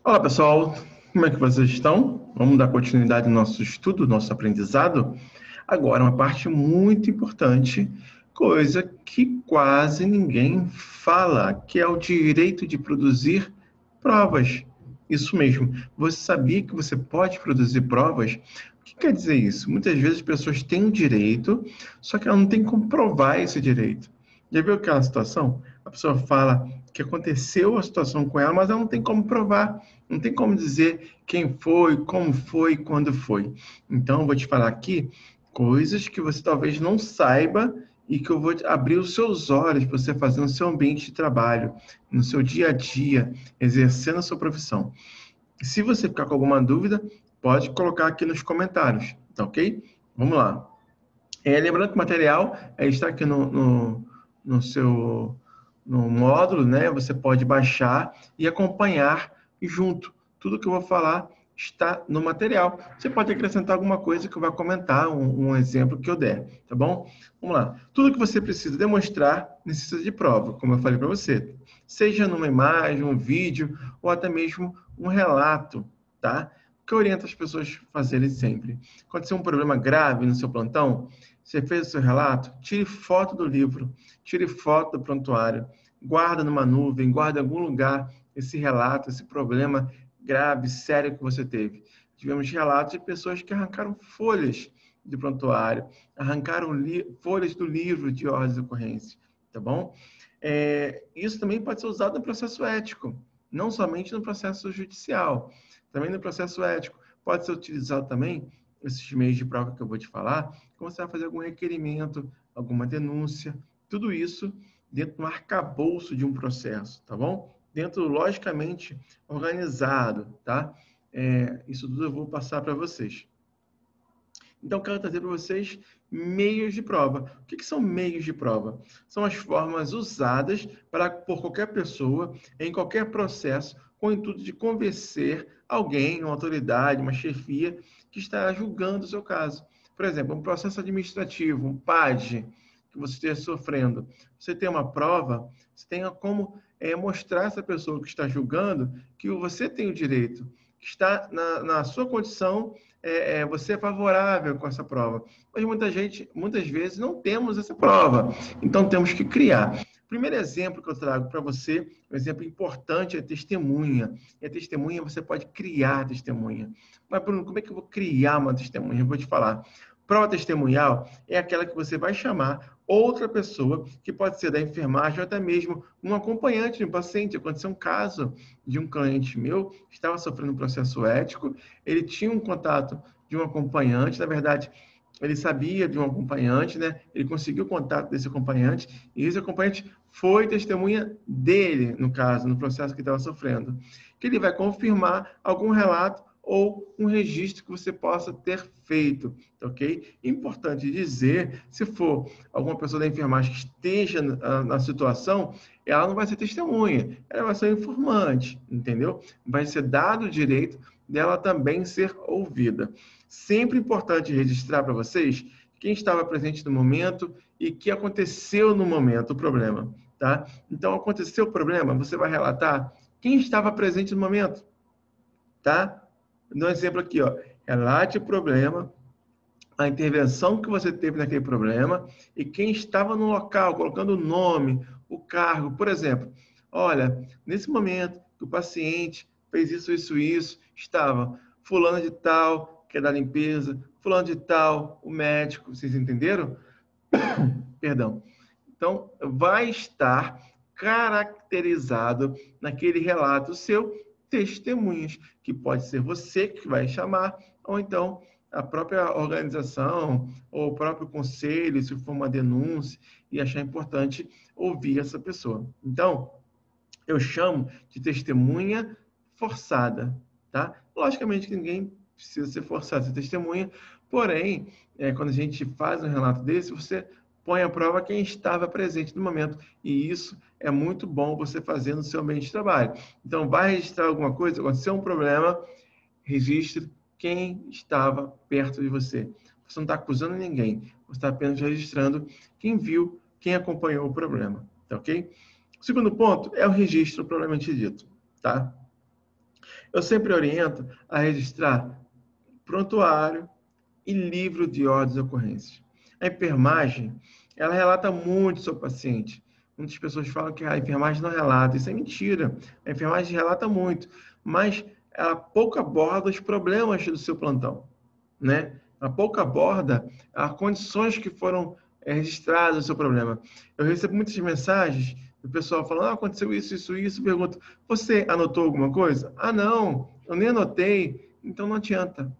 Olá, pessoal. Como é que vocês estão? Vamos dar continuidade no nosso estudo, nosso aprendizado. Agora, uma parte muito importante, coisa que quase ninguém fala, que é o direito de produzir provas. Isso mesmo. Você sabia que você pode produzir provas? O que quer dizer isso? Muitas vezes as pessoas têm um direito, só que ela não tem como provar esse direito. Já viu aquela situação? A pessoa fala que aconteceu a situação com ela, mas ela não tem como provar. Não tem como dizer quem foi, como foi, quando foi. Então, eu vou te falar aqui coisas que você talvez não saiba e que eu vou abrir os seus olhos para você fazer no seu ambiente de trabalho, no seu dia a dia, exercendo a sua profissão. Se você ficar com alguma dúvida, pode colocar aqui nos comentários, tá ok? Vamos lá. Lembrando que o material está aqui no seu no módulo, né? Você pode baixar e acompanhar junto. Tudo que eu vou falar está no material. Você pode acrescentar alguma coisa que eu vou comentar, um exemplo que eu der, tá bom? Vamos lá. Tudo que você precisa demonstrar necessita de prova, como eu falei para você. Seja numa imagem, um vídeo ou até mesmo um relato, tá? Que eu oriento as pessoas a fazerem sempre. Aconteceu um problema grave no seu plantão, você fez o seu relato, tire foto do livro, tire foto do prontuário, guarda numa nuvem, guarda em algum lugar esse relato, esse problema grave, sério que você teve. Tivemos relatos de pessoas que arrancaram folhas de prontuário, arrancaram folhas do livro de ordens de ocorrência, tá bom? Isso também pode ser usado no processo ético, não somente no processo judicial, também no processo ético. Pode ser utilizado também esses meios de prova que eu vou te falar, quando você vai fazer algum requerimento, alguma denúncia, tudo isso dentro do arcabouço de um processo, tá bom? Dentro, logicamente, organizado, tá? Isso tudo eu vou passar para vocês. Então, quero trazer para vocês meios de prova. O que são meios de prova? São as formas usadas por qualquer pessoa, em qualquer processo, com o intuito de convencer alguém, uma autoridade, uma chefia, que está julgando o seu caso. Por exemplo, um processo administrativo, um PAD, que você esteja sofrendo. Você tem uma prova, você tem como mostrar a essa pessoa que está julgando que você tem o direito, que está na sua condição, você é favorável com essa prova. Mas muitas vezes, não temos essa prova. Então, temos que criar. O primeiro exemplo que eu trago para você, um exemplo importante, é testemunha. E a testemunha, você pode criar testemunha. Mas, Bruno, como é que eu vou criar uma testemunha? Eu vou te falar. Prova testemunhal é aquela que você vai chamar outra pessoa, que pode ser da enfermagem ou até mesmo um acompanhante de um paciente. Aconteceu um caso de um cliente meu que estava sofrendo um processo ético, ele tinha um contato de um acompanhante, na verdade, ele sabia de um acompanhante, né? Ele conseguiu o contato desse acompanhante, e esse acompanhante foi testemunha dele, no caso, no processo que estava sofrendo, que ele vai confirmar algum relato ou um registro que você possa ter feito, ok? Importante dizer, se for alguma pessoa da enfermagem que esteja na situação, ela não vai ser testemunha, ela vai ser informante, entendeu? Vai ser dado o direito dela também ser ouvida. Sempre importante registrar para vocês quem estava presente no momento e o que aconteceu no momento, o problema, tá? Então, aconteceu o problema, você vai relatar quem estava presente no momento, tá? Dou um exemplo aqui, ó. Relate o problema, a intervenção que você teve naquele problema e quem estava no local, colocando o nome, o cargo. Por exemplo, olha, nesse momento que o paciente fez isso, estava fulano de tal, que é da limpeza, fulano de tal, o médico, vocês entenderam? Perdão. Então, vai estar caracterizado naquele relato seu testemunhas, que pode ser você que vai chamar, ou então a própria organização, ou o próprio conselho, se for uma denúncia, e achar importante ouvir essa pessoa. Então, eu chamo de testemunha forçada, tá? Logicamente que ninguém precisa ser forçado a ser testemunha, porém, quando a gente faz um relato desse, você põe à prova quem estava presente no momento, e isso é muito bom você fazer no seu ambiente de trabalho. Então, vai registrar alguma coisa, aconteceu um problema, registre quem estava perto de você. Você não está acusando ninguém, você está apenas registrando quem viu, quem acompanhou o problema, tá ok? O segundo ponto é o registro propriamente dito, tá? Eu sempre oriento a registrar prontuário e livro de ordens e ocorrências. A enfermagem, ela relata muito sobre o paciente. Muitas pessoas falam que a enfermagem não relata. Isso é mentira. A enfermagem relata muito, mas ela pouco aborda os problemas do seu plantão, né? Ela pouco aborda as condições que foram registradas no seu problema. Eu recebo muitas mensagens do pessoal falando, aconteceu isso, isso, isso. Pergunto, você anotou alguma coisa? Ah, não, eu nem anotei. Então não adianta.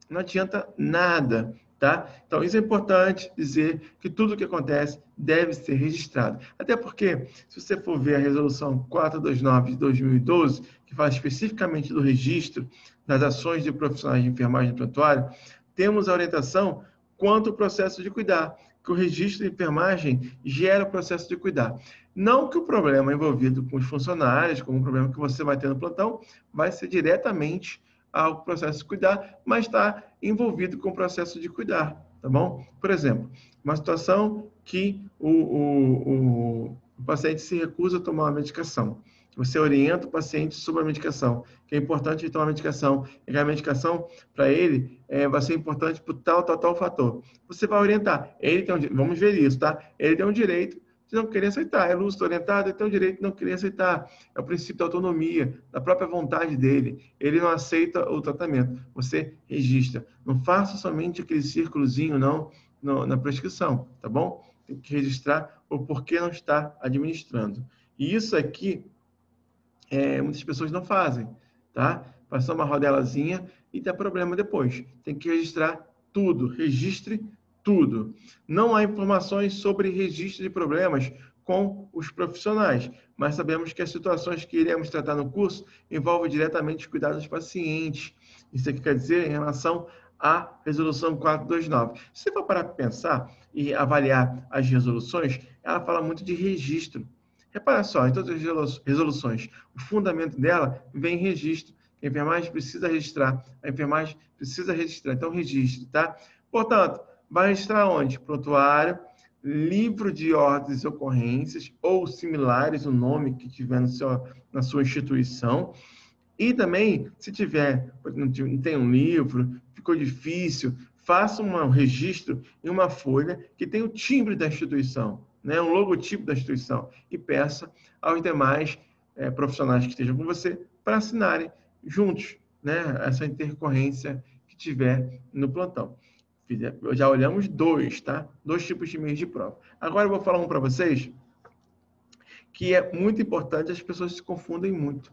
Não adianta nada, tá? Então, isso é importante dizer que tudo o que acontece deve ser registrado. Até porque, se você for ver a resolução 429 de 2012, que fala especificamente do registro das ações de profissionais de enfermagem no prontuário, temos a orientação quanto ao processo de cuidar, que o registro de enfermagem gera o processo de cuidar. Não que o problema envolvido com os funcionários, como o problema que você vai ter no plantão, vai ser diretamente ao processo de cuidar, mas está envolvido com o processo de cuidar, tá bom? Por exemplo, uma situação que o paciente se recusa a tomar uma medicação. Você orienta o paciente sobre a medicação, que é importante ele tomar a medicação, e a medicação, para ele, vai ser importante por tal fator. Você vai orientar. Ele tem vamos ver isso, tá? Ele tem um direito de não querer aceitar. É lúcido, orientado, ele tem o direito de não querer aceitar. É o princípio da autonomia, da própria vontade dele. Ele não aceita o tratamento. Você registra. Não faça somente aquele círculozinho, não, na prescrição, tá bom? Tem que registrar o porquê não está administrando. E isso aqui, muitas pessoas não fazem, tá? Passou uma rodelazinha e dá problema depois. Tem que registrar tudo. Registre tudo. Não há informações sobre registro de problemas com os profissionais, mas sabemos que as situações que iremos tratar no curso envolvem diretamente os cuidados dos pacientes. Isso aqui quer dizer em relação à resolução 429. Se você for parar para pensar e avaliar as resoluções, ela fala muito de registro. Repara só, em todas as resoluções, o fundamento dela vem em registro. A enfermagem precisa registrar. A enfermagem precisa registrar. Então, registre, tá? Portanto, vai registrar onde? Prontuário, livro de ordens e ocorrências, ou similares, o nome que tiver na sua instituição. E também, se tiver, não tem um livro, ficou difícil, faça um registro em uma folha que tem o timbre da instituição, né, um logotipo da instituição, e peça aos demais profissionais que estejam com você para assinarem juntos, né, essa intercorrência que tiver no plantão. Já olhamos dois, tá? Dois tipos de meios de prova. Agora eu vou falar um para vocês que é muito importante, as pessoas se confundem muito.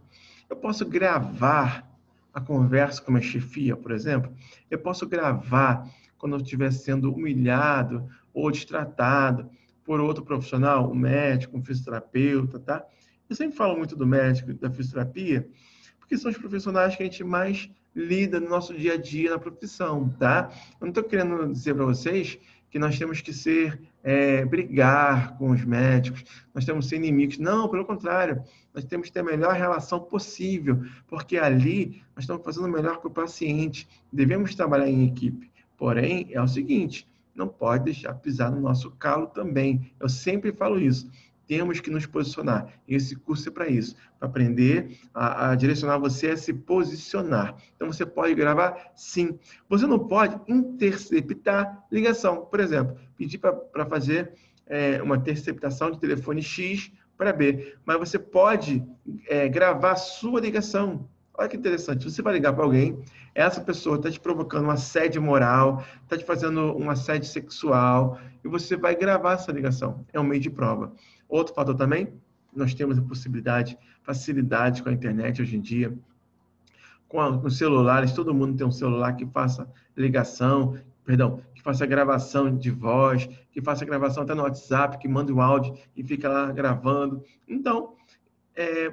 Eu posso gravar a conversa com a minha chefia, por exemplo. Eu posso gravar quando eu estiver sendo humilhado ou destratado por outro profissional, um médico, um fisioterapeuta, tá? Eu sempre falo muito do médico e da fisioterapia, porque são os profissionais que a gente mais lida no nosso dia a dia na profissão, tá? Eu não estou querendo dizer para vocês que nós temos que brigar com os médicos, nós temos que ser inimigos. Não, pelo contrário, nós temos que ter a melhor relação possível, porque ali nós estamos fazendo o melhor para o paciente. Devemos trabalhar em equipe. Porém, é o seguinte, não pode deixar pisar no nosso calo também. Eu sempre falo isso. Temos que nos posicionar. E esse curso é para isso, para aprender a direcionar você a se posicionar. Então, você pode gravar? Sim. Você não pode interceptar ligação. Por exemplo, pedir para fazer uma interceptação de telefone X para B. Mas você pode gravar a sua ligação. Olha que interessante. Você vai ligar para alguém, essa pessoa está te provocando um assédio moral, está te fazendo um assédio sexual, e você vai gravar essa ligação. É um meio de prova. Outro fator também, nós temos a possibilidade, facilidade com a internet hoje em dia, com os celulares, todo mundo tem um celular que faça ligação, que faça gravação de voz, que faça gravação até no WhatsApp, que manda um áudio e fica lá gravando. Então,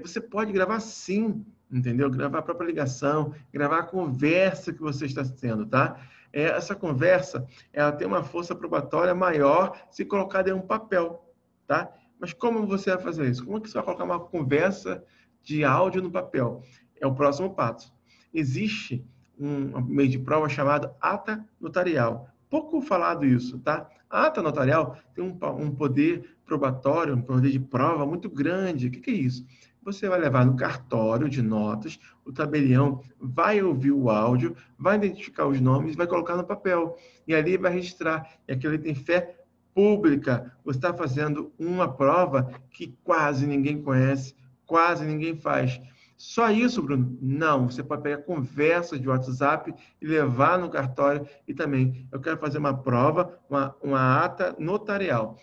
você pode gravar sim, entendeu? Gravar a própria ligação, gravar a conversa que você está tendo, tá? Essa conversa, ela tem uma força probatória maior se colocada em um papel, tá? Mas como você vai fazer isso? Como é que você vai colocar uma conversa de áudio no papel? É o próximo passo. Existe um meio de prova chamado ata notarial. Pouco falado isso, tá? A ata notarial tem um poder probatório, um poder de prova muito grande. O que é isso? você vai levar no cartório de notas, o tabelião vai ouvir o áudio, vai identificar os nomes, vai colocar no papel, e ali vai registrar, e aquilo tem fé pública. Você está fazendo uma prova que quase ninguém conhece, quase ninguém faz. Só isso, Bruno? Não, você pode pegar conversas de WhatsApp e levar no cartório. E também, eu quero fazer uma prova, uma ata notarial.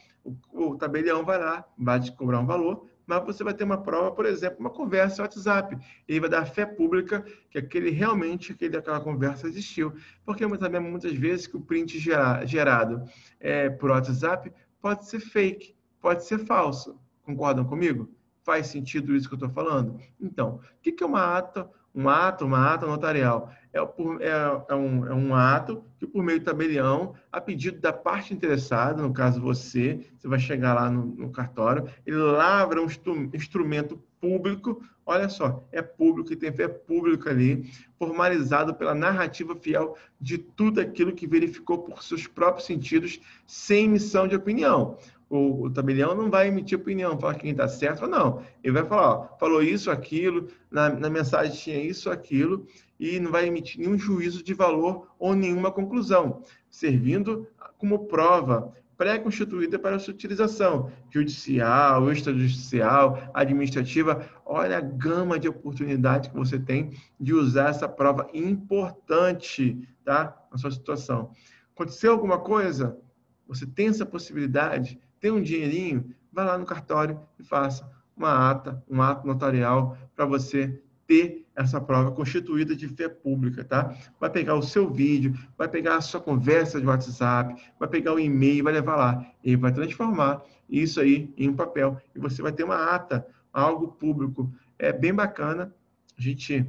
O tabelião vai lá, vai te cobrar um valor, mas você vai ter uma prova, por exemplo, uma conversa WhatsApp. Ele vai dar fé pública que aquela conversa existiu. Porque também, muitas vezes, que o print gerado por WhatsApp pode ser fake, pode ser falso. Concordam comigo? Faz sentido isso que eu estou falando? Então, o que é uma ata? Uma ata notarial. É um ato que, por meio do tabelião, a pedido da parte interessada, no caso você vai chegar lá no cartório, ele lavra um instrumento público, olha só, é público e tem fé pública ali, formalizado pela narrativa fiel de tudo aquilo que verificou por seus próprios sentidos, sem emissão de opinião. O tabelião não vai emitir opinião, falar quem está certo ou não. Ele vai falar, ó, falou isso, aquilo, na mensagem tinha isso, aquilo, e não vai emitir nenhum juízo de valor ou nenhuma conclusão, servindo como prova pré-constituída para sua utilização judicial, extrajudicial, administrativa. Olha a gama de oportunidades que você tem de usar essa prova importante, tá? Na sua situação. Aconteceu alguma coisa? Você tem essa possibilidade? Tem um dinheirinho? Vai lá no cartório e faça uma ata, um ato notarial para você ter essa prova constituída de fé pública, tá? Vai pegar o seu vídeo, vai pegar a sua conversa de WhatsApp, vai pegar o e-mail, vai levar lá e vai transformar isso aí em um papel e você vai ter uma ata, algo público. É bem bacana. A gente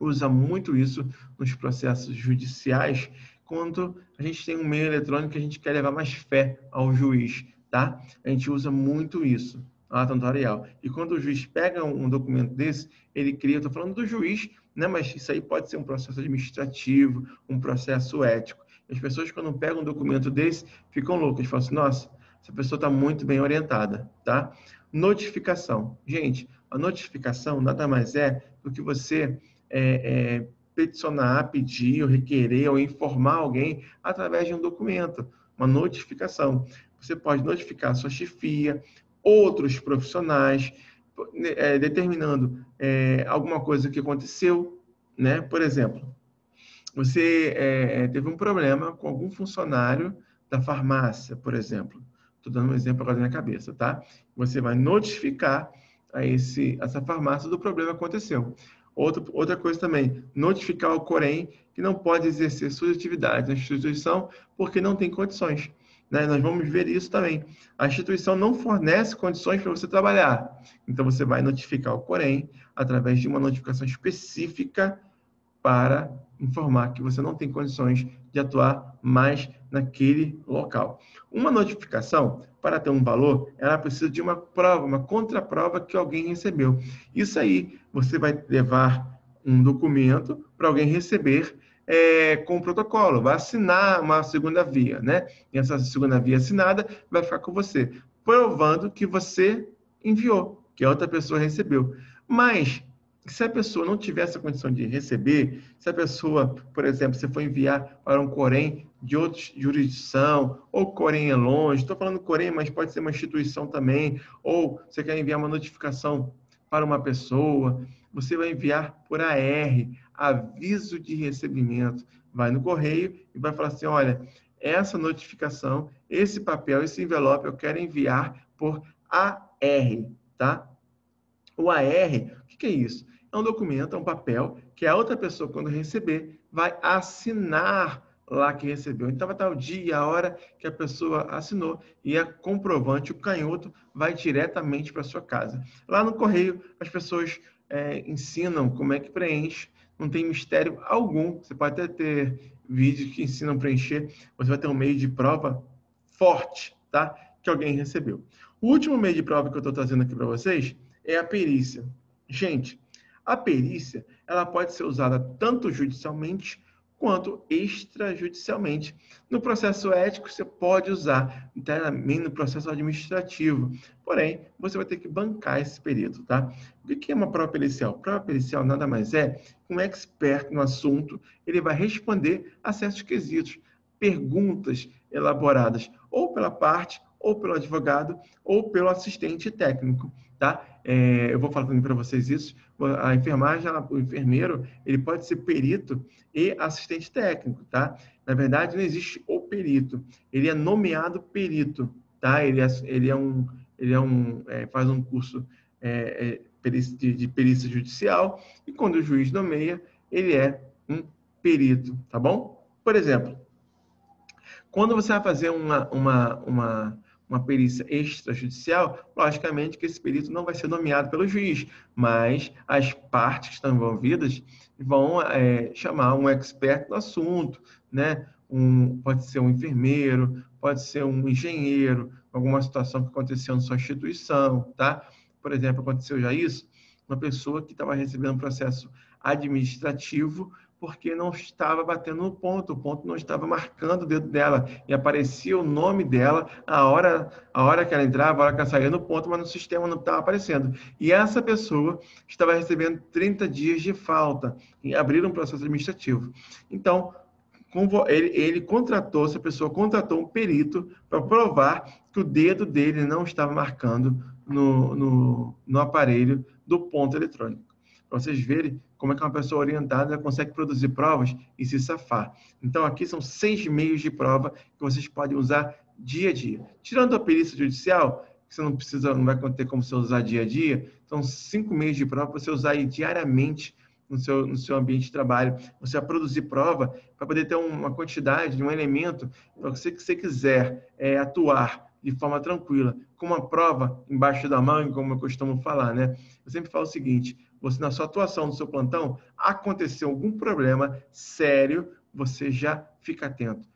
usa muito isso nos processos judiciais quando a gente tem um meio eletrônico que a gente quer levar mais fé ao juiz, tá? A gente usa muito isso, a ata notarial. E quando o juiz pega um documento desse, ele cria, estou falando do juiz, né? Mas isso aí pode ser um processo administrativo, um processo ético. As pessoas, quando pegam um documento desse, ficam loucas, falam assim, nossa, essa pessoa está muito bem orientada, tá? Notificação. Gente, a notificação nada mais é do que você peticionar, pedir, ou requerer, ou informar alguém através de um documento, uma notificação. Você pode notificar a sua chefia, outros profissionais, determinando alguma coisa que aconteceu, né? Por exemplo, você teve um problema com algum funcionário da farmácia, por exemplo. Estou dando um exemplo agora na minha cabeça, tá? Você vai notificar essa farmácia do problema que aconteceu. Outra coisa também, notificar ao Corém que não pode exercer suas atividades na instituição porque não tem condições. Né? Nós vamos ver isso também. A instituição não fornece condições para você trabalhar. Então, você vai notificar o Corém através de uma notificação específica para informar que você não tem condições de atuar mais naquele local. Uma notificação, para ter um valor, ela precisa de uma prova, uma contraprova que alguém recebeu. Isso aí, você vai levar um documento para alguém receber com o protocolo, vai assinar uma segunda via, né? E essa segunda via assinada vai ficar com você, provando que você enviou, que a outra pessoa recebeu. Mas se a pessoa não tiver essa condição de receber, se a pessoa, por exemplo, você for enviar para um Corém de outra jurisdição, ou Corém é longe, estou falando Corém, mas pode ser uma instituição também, ou você quer enviar uma notificação para uma pessoa, você vai enviar por AR, aviso de recebimento, vai no correio e vai falar assim, olha, essa notificação, esse papel, esse envelope, eu quero enviar por AR, tá? O AR, o que é isso? É um documento, é um papel que a outra pessoa, quando receber, vai assinar lá que recebeu. Então, vai estar o dia e a hora que a pessoa assinou e a comprovante, o canhoto, vai diretamente para sua casa. Lá no correio, as pessoas ensinam como é que preenche, não tem mistério algum. Você pode até ter vídeos que ensinam a preencher, você vai ter um meio de prova forte, tá? Que alguém recebeu. O último meio de prova que eu estou trazendo aqui para vocês é a perícia. Gente, a perícia, ela pode ser usada tanto judicialmente quanto extrajudicialmente. No processo ético, você pode usar também no processo administrativo, porém, você vai ter que bancar esse perito, tá? O que é uma prova pericial? Prova pericial nada mais é que um expert no assunto, ele vai responder a certos quesitos, perguntas elaboradas ou pela parte, ou pelo advogado, ou pelo assistente técnico, tá? Eu vou falar também para vocês isso. A enfermagem, o enfermeiro, ele pode ser perito e assistente técnico, tá? Na verdade, não existe o perito. Ele é nomeado perito, tá? Faz um curso de perícia judicial e quando o juiz nomeia, ele é um perito, tá bom? Por exemplo, quando você vai fazer uma perícia extrajudicial, logicamente que esse perito não vai ser nomeado pelo juiz, mas as partes que estão envolvidas vão chamar um expert no assunto, né? Pode ser um enfermeiro, pode ser um engenheiro, alguma situação que aconteceu na sua instituição, tá? Por exemplo, aconteceu já isso, uma pessoa que estava recebendo um processo administrativo porque não estava batendo no ponto, o ponto não estava marcando o dedo dela, e aparecia o nome dela a hora que ela entrava, a hora que ela saía no ponto, mas no sistema não estava aparecendo. E essa pessoa estava recebendo 30 dias de falta, e abriram um processo administrativo. Então, ele contratou, essa pessoa contratou um perito para provar que o dedo dele não estava marcando no aparelho do ponto eletrônico. Para vocês verem como é que uma pessoa orientada consegue produzir provas e se safar. Então, aqui são 6 meios de prova que vocês podem usar dia a dia. Tirando a perícia judicial, que você não vai ter como você usar dia a dia, são 5 meios de prova para você usar aí diariamente no seu ambiente de trabalho. Você vai produzir prova para poder ter uma quantidade de um elemento, para que você quiser atuar de forma tranquila, com uma prova embaixo da manga, como eu costumo falar, né? Eu sempre falo o seguinte, você na sua atuação, no seu plantão, aconteceu algum problema sério, você já fica atento.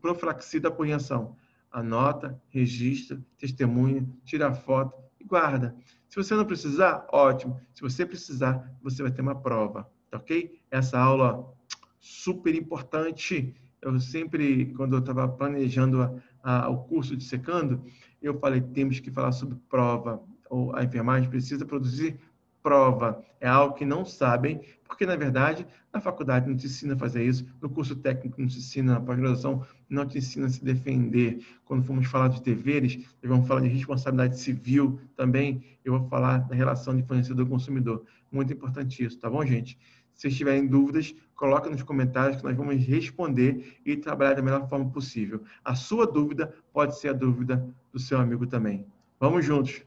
Profilaxia da apreensão. Anota, registra, testemunha, tira foto e guarda. Se você não precisar, ótimo. Se você precisar, você vai ter uma prova, tá ok? Essa aula super importante. Eu sempre, quando eu estava planejando o curso de secando, eu falei, temos que falar sobre prova. Ou a enfermagem precisa produzir prova. É algo que não sabem, porque, na verdade, na faculdade não te ensina a fazer isso, no curso técnico não te ensina, na pós-graduação não te ensina a se defender. Quando formos falar de deveres, vamos falar de responsabilidade civil também, eu vou falar da relação de fornecedor-consumidor. Muito importante isso, tá bom, gente? Se vocês tiverem dúvidas, coloca nos comentários que nós vamos responder e trabalhar da melhor forma possível. A sua dúvida pode ser a dúvida do seu amigo também. Vamos juntos.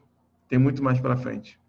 Tem muito mais pela frente.